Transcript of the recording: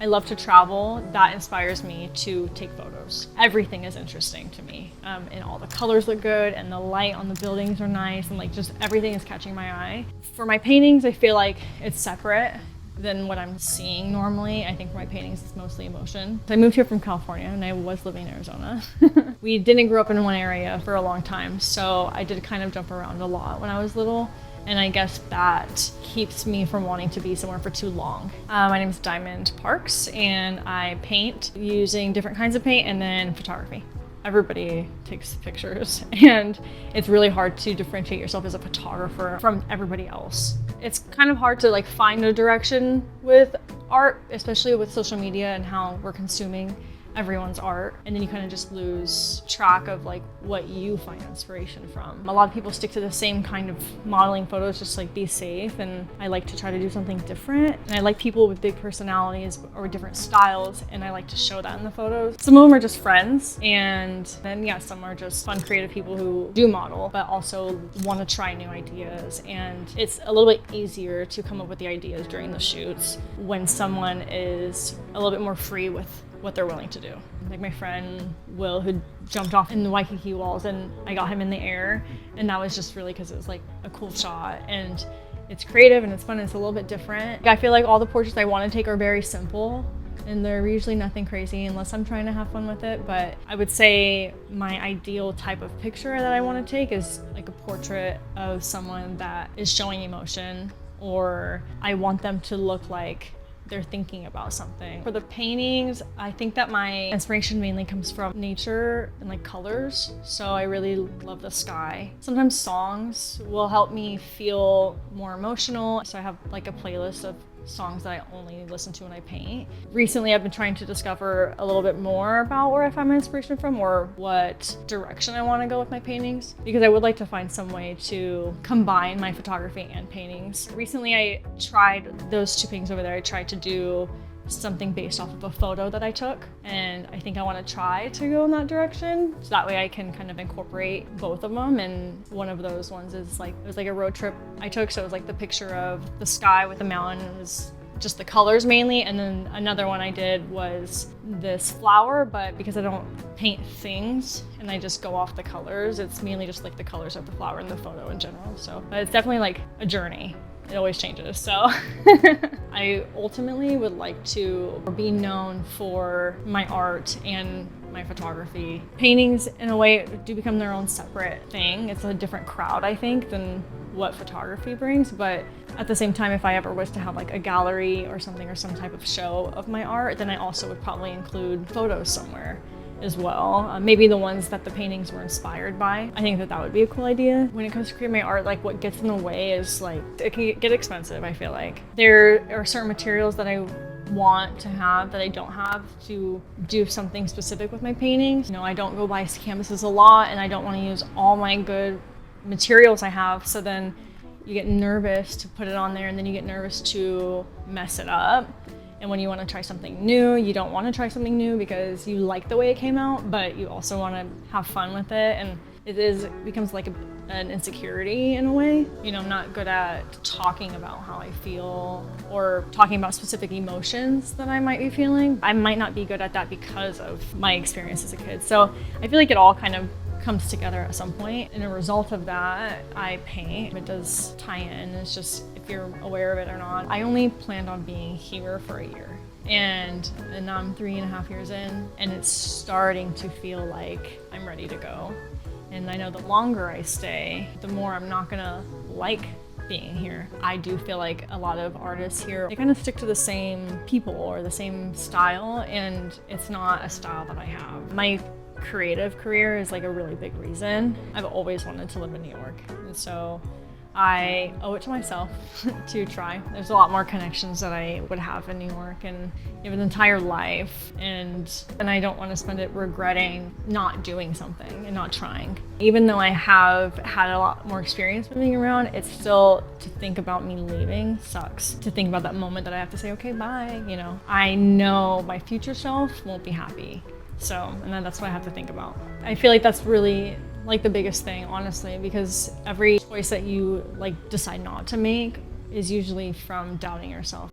I love to travel. That inspires me to take photos. Everything is interesting to me, and all the colors look good, and the light on the buildings are nice, and like just everything is catching my eye. For my paintings, I feel like it's separate than what I'm seeing normally. I think for my paintings, it's mostly emotion. I moved here from California, and I was living in Arizona. We didn't grow up in one area for a long time, so I did kind of jump around a lot when I was little. And I guess that keeps me from wanting to be somewhere for too long. My name is Diamond Parks, and I paint using different kinds of paint and then photography. Everybody takes pictures, and it's really hard to differentiate yourself as a photographer from everybody else. It's kind of hard to like find a direction with art, especially with social media and how we're consuming everyone's art, and then you kind of just lose track of like what you find inspiration from. A lot of people stick to the same kind of modeling photos, just like be safe, and I like to try to do something different. And I like people with big personalities or different styles, and I like to show that in the photos. Some of them are just friends, and then yeah, some are just fun creative people who do model but also want to try new ideas. And it's a little bit easier to come up with the ideas during the shoots when someone is a little bit more free with what they're willing to do. Like my friend Will, who jumped off in the Waikiki walls, and I got him in the air, and that was just really because it was like a cool shot, and it's creative and it's fun and it's a little bit different. I feel like all the portraits I want to take are very simple, and they're usually nothing crazy unless I'm trying to have fun with it. But I would say my ideal type of picture that I want to take is like a portrait of someone that is showing emotion, or I want them to look like they're thinking about something. For the paintings, I think that my inspiration mainly comes from nature and like colors. So I really love the sky. Sometimes songs will help me feel more emotional. So I have like a playlist of songs that I only listen to when I paint. Recently, I've been trying to discover a little bit more about where I find my inspiration from, or what direction I want to go with my paintings, because I would like to find some way to combine my photography and paintings. Recently, I tried those two paintings over there. I tried to do something based off of a photo that I took, and I think I want to try to go in that direction, so that way I can kind of incorporate both of them. And one of those ones is like, it was like a road trip I took, so it was like the picture of the sky with the mountain. It was just the colors mainly, and then another one I did was this flower, but because I don't paint things and I just go off the colors, it's mainly just like the colors of the flower and the photo in general. So it's definitely like a journey. It always changes. So I ultimately would like to be known for my art and my photography. Paintings, in a way, do become their own separate thing. It's a different crowd, I think, than what photography brings. But at the same time, if I ever was to have like a gallery or something, or some type of show of my art, then I also would probably include photos somewhere as well. Maybe the ones that the paintings were inspired by. I think that that would be a cool idea. When it comes to creating my art, like what gets in the way is like, it can get expensive, I feel like. There are certain materials that I want to have that I don't have to do something specific with my paintings. You know, I don't go buy canvases a lot, and I don't want to use all my good materials I have, so then you get nervous to put it on there, and then you get nervous to mess it up. And when you want to try something new, you don't want to try something new because you like the way it came out, but you also want to have fun with it. And it becomes like an insecurity in a way. You know, I'm not good at talking about how I feel or talking about specific emotions that I might be feeling. I might not be good at that because of my experience as a kid. So I feel like it all kind of comes together at some point. And a result of that, I paint. It does tie in. It's just if you're aware of it or not. I only planned on being here for a year. And now I'm 3.5 years in, and it's starting to feel like I'm ready to go. And I know the longer I stay, the more I'm not gonna like being here. I do feel like a lot of artists here, they kind of stick to the same people or the same style, and it's not a style that I have. My creative career is like a really big reason. I've always wanted to live in New York, and so I owe it to myself to try. There's a lot more connections that I would have in New York and live an entire life, and I don't want to spend it regretting not doing something and not trying. Even though I have had a lot more experience moving around, it's still, to think about me leaving sucks. To think about that moment that I have to say, okay, bye, you know. I know my future self won't be happy. So, and then that's what I have to think about. I feel like that's really like the biggest thing, honestly, because every choice that you like decide not to make is usually from doubting yourself.